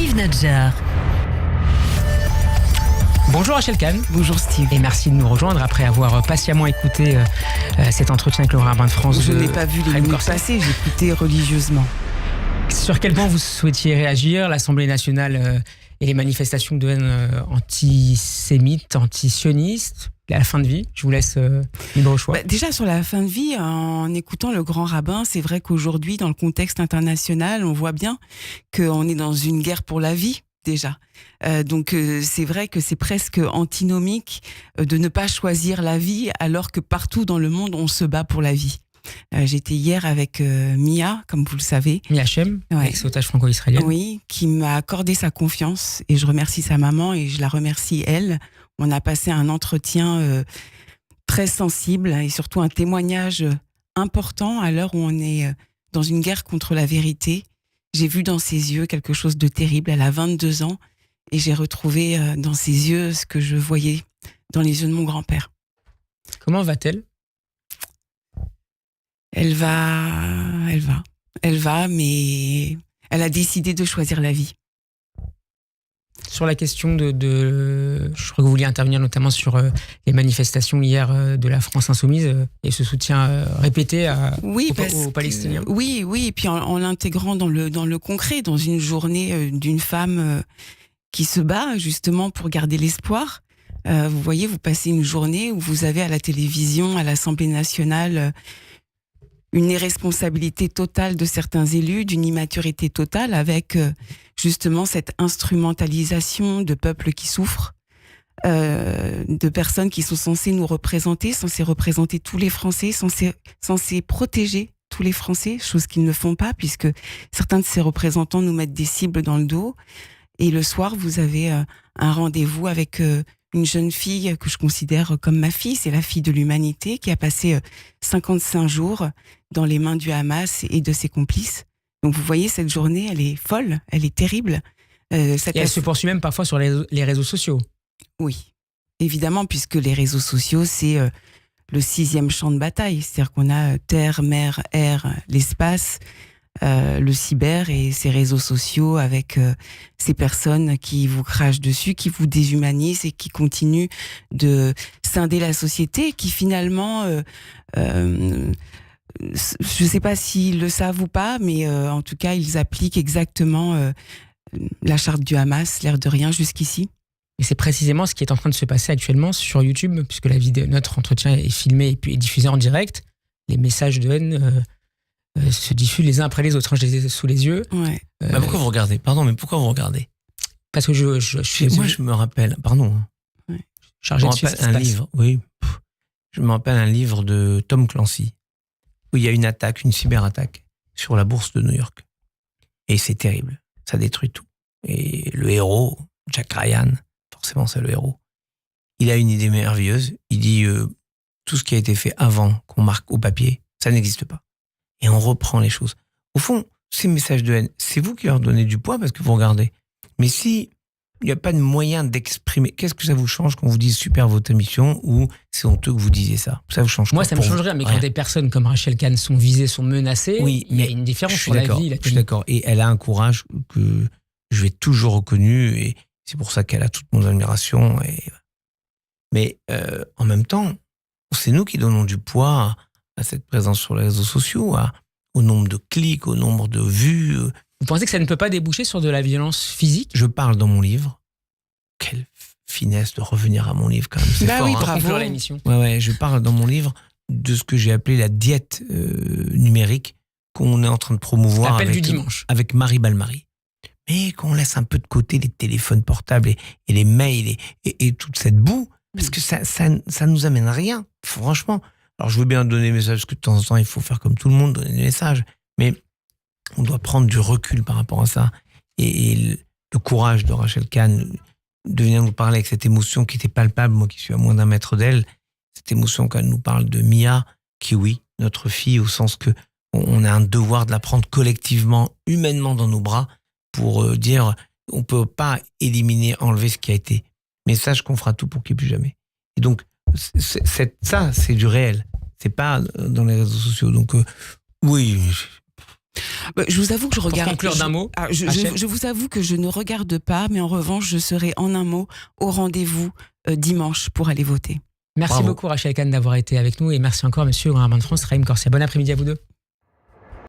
Steve Nadjar. Bonjour Rachel Kahn. Bonjour Steve. Et merci de nous rejoindre après avoir patiemment écouté cet entretien avec le rabbin de France. Je n'ai pas vu les minutes passer, j'ai écouté religieusement. Sur quel point vous souhaitiez réagir, l'Assemblée nationale et les manifestations de haine antisémites, antisionistes, à la fin de vie? Je vous laisse libre choix. Déjà sur la fin de vie, en écoutant le grand rabbin, c'est vrai qu'aujourd'hui, dans le contexte international, on voit bien qu'on est dans une guerre pour la vie. Déjà. Donc c'est vrai que c'est presque antinomique de ne pas choisir la vie alors que partout dans le monde on se bat pour la vie. J'étais hier avec Mia, comme vous le savez. Mia Shem, ex-otage franco-israélienne. Oui, qui m'a accordé sa confiance et je remercie sa maman et je la remercie elle. On a passé un entretien très sensible et surtout un témoignage important à l'heure où on est dans une guerre contre la vérité. J'ai vu dans ses yeux quelque chose de terrible. Elle a 22 ans et j'ai retrouvé dans ses yeux ce que je voyais dans les yeux de mon grand-père. Comment va-t-elle ? Elle va, mais elle a décidé de choisir la vie. Sur la question je crois que vous vouliez intervenir notamment sur les manifestations hier de la France insoumise et ce soutien répété aux Palestiniens. Oui, et puis en l'intégrant dans le concret, dans une journée d'une femme qui se bat justement pour garder l'espoir. Vous voyez, vous passez une journée où vous avez à la télévision, à l'Assemblée nationale, une irresponsabilité totale de certains élus, d'une immaturité totale avec justement cette instrumentalisation de peuples qui souffrent, de personnes qui sont censées nous représenter, censées représenter tous les Français, censées protéger tous les Français, chose qu'ils ne font pas puisque certains de ces représentants nous mettent des cibles dans le dos. Et le soir, vous avez un rendez-vous avec une jeune fille que je considère comme ma fille, c'est la fille de l'humanité, qui a passé 55 jours dans les mains du Hamas et de ses complices. Donc vous voyez, cette journée, elle est folle, elle est terrible. Et elle se poursuit même parfois sur les réseaux sociaux. Oui, évidemment, puisque les réseaux sociaux, c'est le 6e champ de bataille. C'est-à-dire qu'on a terre, mer, air, l'espace, le cyber et ces réseaux sociaux avec ces personnes qui vous crachent dessus, qui vous déshumanisent et qui continuent de scinder la société, qui finalement, je ne sais pas s'ils le savent ou pas, mais en tout cas, ils appliquent exactement la charte du Hamas, l'air de rien jusqu'ici. Et c'est précisément ce qui est en train de se passer actuellement sur YouTube, puisque notre entretien est filmé et puis est diffusé en direct. Les messages de haine se diffusent les uns après les autres. Je les ai sous les yeux. Ouais. Pourquoi vous regardez ? Pardon, mais pourquoi vous regardez ? Parce que je suis... Moi, je me rappelle... Pardon. Ouais. Chargé de suite, un livre, oui. Je me rappelle un livre de Tom Clancy où il y a une attaque, une cyberattaque sur la bourse de New York. Et c'est terrible. Ça détruit tout. Et le héros, Jack Ryan, forcément c'est le héros, il a une idée merveilleuse. Il dit tout ce qui a été fait avant qu'on marque au papier, ça n'existe pas. Et on reprend les choses. Au fond, ces messages de haine, c'est vous qui leur donnez du poids parce que vous regardez. Mais si il n'y a pas de moyen d'exprimer, qu'est-ce que ça vous change qu'on vous dise super votre émission ou c'est honteux que vous disiez ça ? Ça vous change quoi ? Moi, ça me change rien, mais quand des personnes comme Rachel Kahn sont visées, sont menacées, oui, il y a une différence sur la vie. Je suis d'accord. Et elle a un courage que je vais toujours reconnu et c'est pour ça qu'elle a toute mon admiration. Mais en même temps, c'est nous qui donnons du poids à cette présence sur les réseaux sociaux, au nombre de clics, au nombre de vues. Vous pensez que ça ne peut pas déboucher sur de la violence physique ? Je parle dans mon livre. Quelle finesse de revenir à mon livre quand même. C'est fort, oui, hein. bravo. L'émission. Ouais, je parle dans mon livre de ce que j'ai appelé la diète numérique qu'on est en train de promouvoir du dimanche. Avec Marie Balmary. Mais qu'on laisse un peu de côté les téléphones portables et les mails et toute cette boue, parce que ça nous amène à rien, franchement. Alors je veux bien donner des messages, parce que de temps en temps il faut faire comme tout le monde, donner des messages, mais on doit prendre du recul par rapport à ça. Et le courage de Rachel Kahn de venir nous parler avec cette émotion qui était palpable, moi qui suis à moins d'un mètre d'elle, cette émotion quand elle nous parle de Mia, qui oui, notre fille, au sens que on a un devoir de la prendre collectivement, humainement dans nos bras, pour dire on peut pas éliminer, enlever ce qui a été. Mais sache qu'on fera tout pour qu'il n'y ait plus jamais. Et donc, ça, c'est du réel. C'est pas dans les réseaux sociaux. Donc, oui, Je vous avoue que je regarde. Pour conclure d'un mot. Je vous avoue que je ne regarde pas, mais en revanche, je serai en un mot au rendez-vous dimanche pour aller voter. Merci beaucoup Rachel Kahn d'avoir été avec nous et merci encore monsieur le gouvernement de France, Raïm Corsia. Bon après-midi à vous deux.